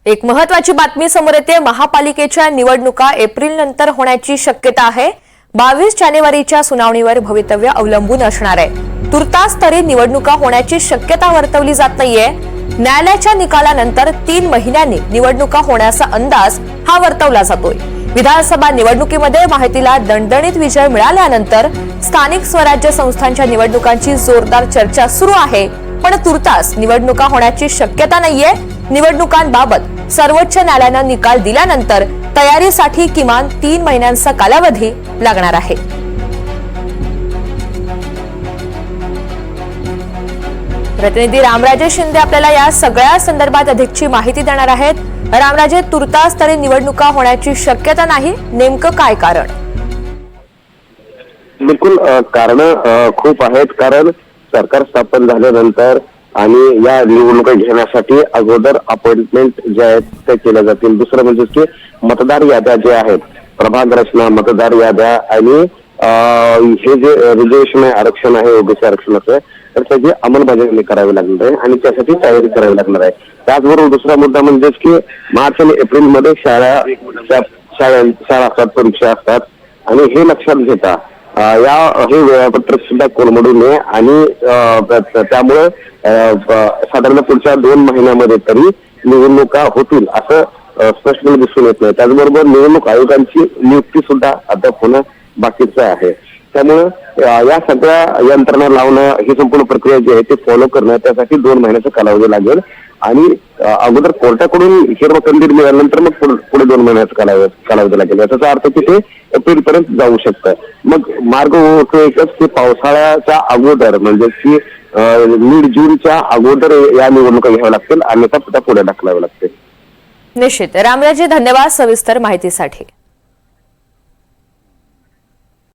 एक महत्त्वाची बातमी समोर येते। महापालिकेच्या निवडणुका एप्रिल नंतर होण्याची शक्यता आहे। 22 जानेवारीच्या सुनावणीवर भवितव्य अवलंबून असणार आहे। तुर्तास तरी निवडणुका होण्याची शक्यता वर्तवली जात नाहीये। न्यायालयाच्या निकालानंतर 3 महिन्यांनी निवडणुका होण्याचा अंदाज हा वर्तवला जातोय। विधानसभा निवडणुकीमध्ये माहितीला दणदणीत विजय मिळाल्यानंतर स्थानिक स्वराज्य संस्थांच्या निवडणुकांची जोरदार चर्चा सुरू आहे, पण तुर्तास निवडणुका होण्याची शक्यता नाहीये। निवडणुकांबाबत सर्वोच्च न्यायालयाने निकाल दिल्यानंतर तयारीसाठी किमान 3 महिन्यांचा कालावधी लागणार आहे। प्रतिनिधी रामराजे शिंदे आपल्याला या सगळ्या संदर्भात अधिकची माहिती देणार आहेत। रामराजे, तुर्तास तरी निवडणुका होण्याची शक्यता नाही, नेमकं काय कारण? बिलकुल कारण खूप आहेत। कारण सरकार स्थापन झाल्यानंतर आणि या निवडणुका घेण्यासाठी अगोदर अपॉइंटमेंट जे आहेत ते केल्या जातील। दुसरं म्हणजे की मतदार याद्या जे आहेत, प्रभाग रचना, मतदार याद्या आणि हे जे रिझर्वेशन आहे, आरक्षण आहे, ओबीसी आरक्षणाचं, तर त्याची अंमलबजावणी करावी लागणार आहे आणि त्यासाठी तयारी करावी लागणार आहे। त्याचबरोबर दुसरा मुद्दा म्हणजे की मार्च आणि एप्रिल मध्ये शाळा असतात, परीक्षा असतात आणि हे लक्षात घेता हे वेळापत्रक सुद्धा कोलमडू नये आणि त्यामुळे साधारण पुढच्या 2 महिन्यामध्ये तरी निवडणुका होतील असं स्पष्टपणे दिसून येत नाही। त्याचबरोबर निवडणूक आयोगांची नियुक्ती सुद्धा अद्याप होणं बाकीचं आहे। त्यामुळे या सगळ्या यंत्रणा लावणं, ही संपूर्ण प्रक्रिया जी आहे ती फॉलो करणं, त्यासाठी 2 महिन्याचा कालावधी लागेल आणि अगोदर कोर्टाकडून हिरवंकंदील मिळाल्यानंतर मग पुढे 2 महिन्याचा कालावधी लागेल। याचा अर्थ की ते एप्रिल पर्यंत जाऊ शकतं। मग मार्ग होतो एकच की पावसाळ्याच्या अगोदर, म्हणजे की मिड जूनच्या अगोदर या निवडणुका घ्याव्या लागतील, अन्यथा पुढे ढकलाव्या लागतील। निश्चित रामराजे, धन्यवाद सविस्तर माहितीसाठी।